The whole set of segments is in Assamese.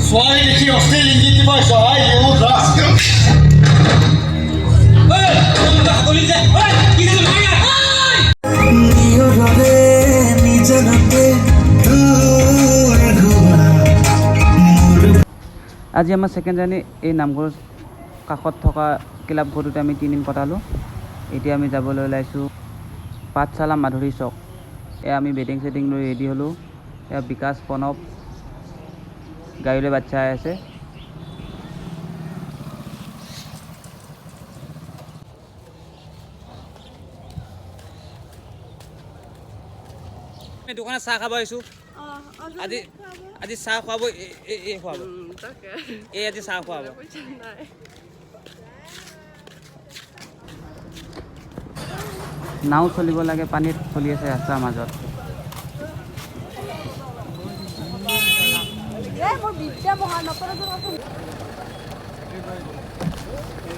ছোৱালী দেখি অশ্লীল ইংগিত দিব সহায় ইউ ৰাস্কেল আজি আমাৰ ছেকেণ্ড জাৰ্ণি এই নামঘৰৰ কাষত থকা ক্লাবঘৰটোতে আমি 3 দিন কটালোঁ। এতিয়া আমি যাবলৈ ওলাইছোঁ পাঠশালা মাধুৰী চক। এয়া আমি বেটিং চেটিং লৈ ৰেডি হ'লোঁ। এয়া বিকাশ প্ৰণৱ গাড়ীলৈ বাট চাই আছে। দোকানত চাহ খাব আহিছোঁ। আজি চাহ খুৱাব এই খুৱাব এই আজি চাহ খুৱাব। নাও চলিব লাগে, পানীত চলি আছে ৰাস্তাৰ মাজত।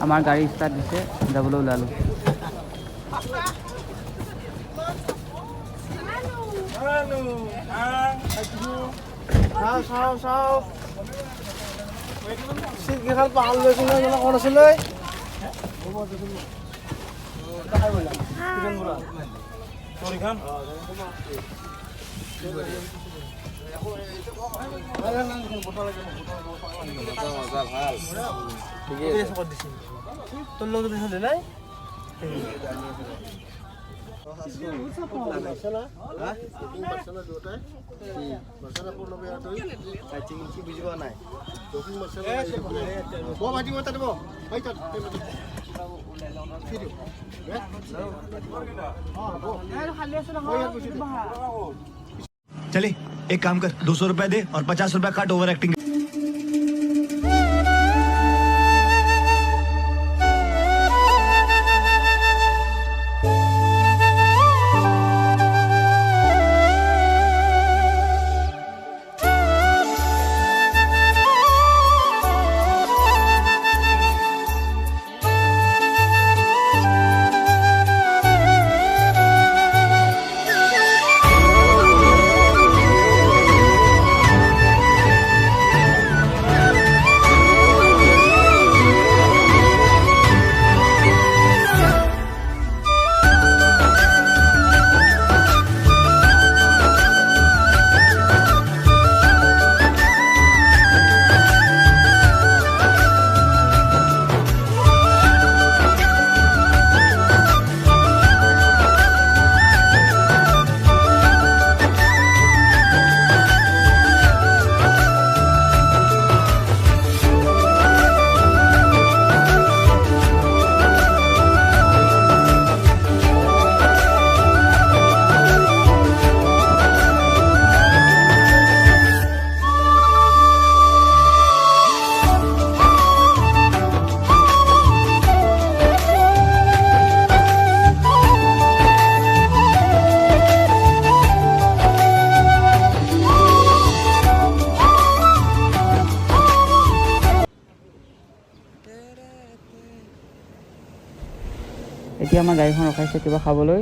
আমাৰ গাড়ী ষ্টাৰ্ট দিছে, যাবলৈ ওলালোঁ। चले एक काम कर 200 रुपए दे और 50 रुपए काट ओवर एक्टिंग। এতিয়া আমাৰ গাড়ীখন ৰখাইছে কিবা খাবলৈ।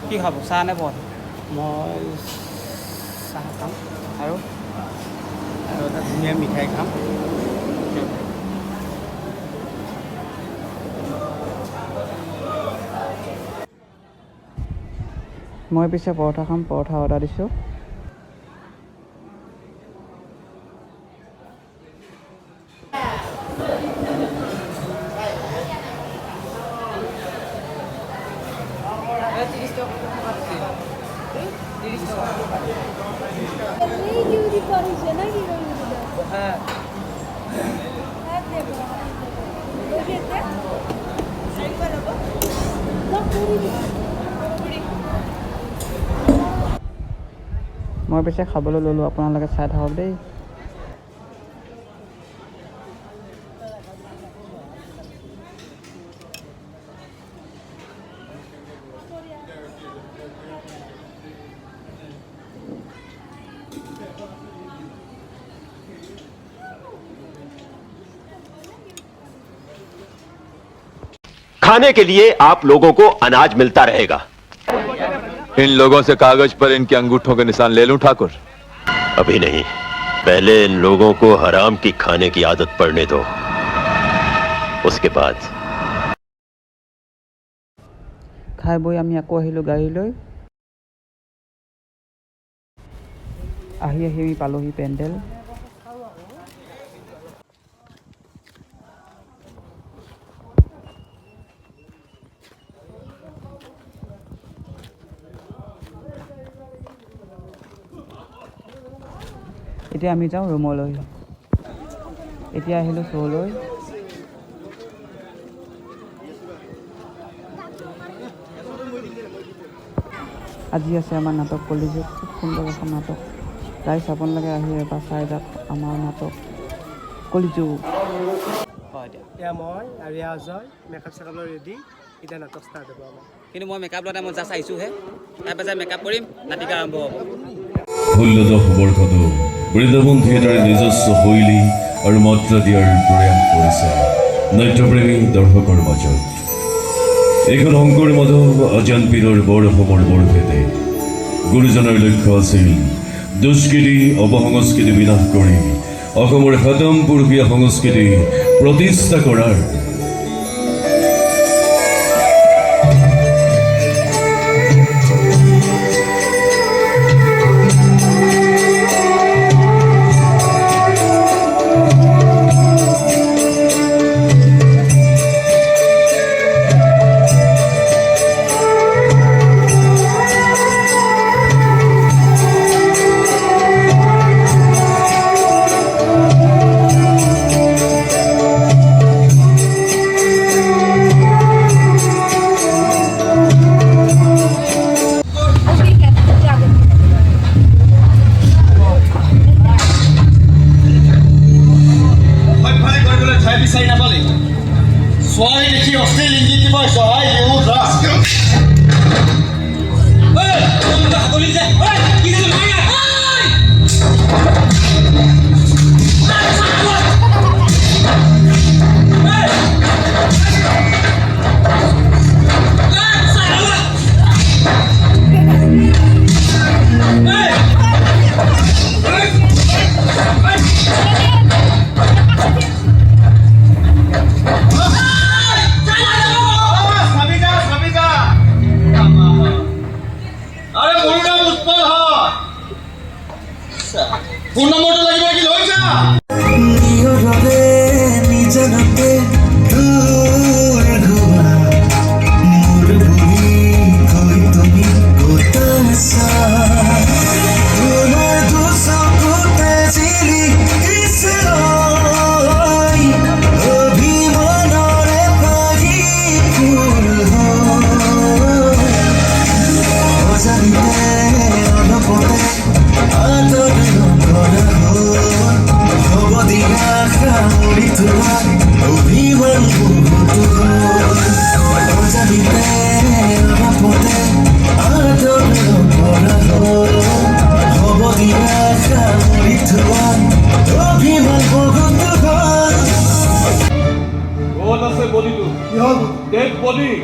কি খাব, চাহ নে পৰঠা? মই চাহ খাম আৰু এটা ধুনীয়া মিঠাই খাম। মই পিছে পৰঠা খাম, পৰঠা অৰ্ডাৰ দিছোঁ। মই পিছে খাবলৈ ল'লোঁ, আপোনালোকে চাই থাকক দেই। खाने के लिए आप लोगों को अनाज मिलता रहेगा। इन लोगों से कागज पर इनके अंगूठों के निशान ले लूं ठाकुर? अभी नहीं, पहले इन लोगों को हराम की खाने की आदत पड़ने दो, उसके बाद। খাই বৈ আমি আকৌ আহিলোঁ গাড়ীলৈ। আহি আমি পালোহি পেণ্ডেল। এতিয়া আমি যাওঁ ৰুমলৈ। এতিয়া আহিলোঁ শ্ব'লৈ। আজি আছে আমাৰ নাটক কলিযুগ, খুব সুন্দৰ এখন নাটক। গাইজ আপোনালোকে আহি এবাৰ চাই যাওক আমাৰ নাটক কলিযুগ। এতিয়া মই আৰু অজয় মেকআপ চেকআপৰ ৰেডি, এতিয়া নাটক ষ্টাৰ্ট হ'ব আমাৰ। কিন্তু মই মেকআপ লোৱা টাইমত জাষ্ট আহিছোঁহে, তাৰপাছত মেকআপ কৰিম, নাটিকা আৰম্ভ হ'ব। ষোল্লদশ বৰ্ষতো বৃন্দাবন থিয়েটাৰে নিজস্ব শৈলী আৰু মাত্ৰা দিয়াৰ প্ৰয়াস কৰিছে নাট্যপ্ৰেমী দৰ্শকৰ মাজত। এইখন শংকৰ মাধৱ আজান পীৰৰ বৰঅসমৰ বৰভেটে গুৰুজনাৰ লক্ষ্য আছিল দুষ্কৃতি অপসংস্কৃতি বিনাশ কৰি অসমৰ সাতম পুৰুষীয়া সংস্কৃতি প্ৰতিষ্ঠা কৰাৰ। ছোৱালী দেখি অশ্লীল ইংগিত দিব আহিছ, হাই ইউ ৰাস্কেল। ফোন নম্বৰটো লাগিব কি লৈছা?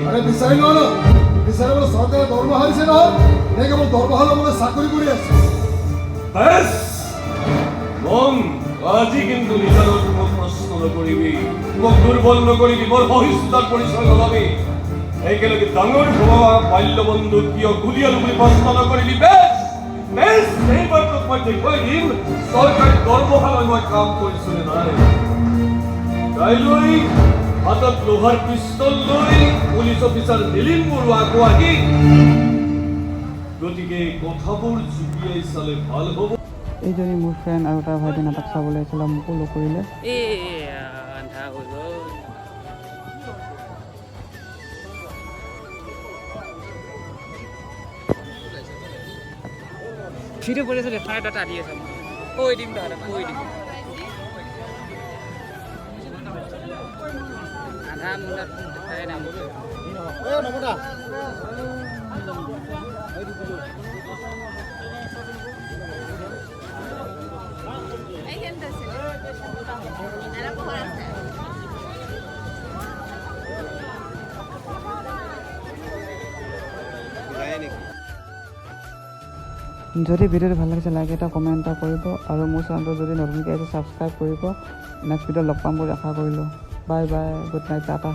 আৰে বিচাৰি লোৱা ন, বিচাৰিবলৈ চৰকাৰে দৰমহা দিছে নহয়, নে কেৱল দৰমহা ল'বলৈ চাকৰি কৰি আছে? আজি কিন্তু নিজৰ মোক প্ৰশ্ন নকৰিবি, মোক দুৰ্বল নকৰিবি, বৰ সহিষ্ণুতাৰ পৰিচয় নলবি। একেলগে ডাঙৰ হোৱা বাল্যবন্ধু কিয় গুলিয়ালো বুলি প্ৰশ্ন নকৰিবি। এইবাৰ তোক মই দেখুৱাই দিম চৰকাৰী দৰমহালৈ মই কাম কৰিছো নে নাই। কাইলৈ হাতত লোহাৰ পিষ্টল লৈ পুলিচ অফিচাৰ নীলিম বৰুৱা আগুৱাই, গতিকে কথাবোৰ জুপিয়াই চালে ভাল হ'ব। এইজনী মোৰ ফ্ৰেণ্ড আৰু তাৰ ভাইটি নাটক চাবলৈ আহিছিলে, মোকো লগ কৰিলে। ভিডিও কৰি আছোঁ দেখাই তাত আদি আছে কৈ দিম তাহাঁতক কৈ দিম আধা মুণ্ডাত দেখাই নাম যদি ভিডিঅ'টো ভাল লাগিছে লাইক এটা কমেণ্ট এটা কৰিব আৰু মোৰ চেনেলটো যদি নতুনকৈ আছে ছাবস্ক্ৰাইব কৰিব নেক্সট ভিডিঅ'ত লগ পাম বুলি আশা কৰিলোঁ bye bye good night Tata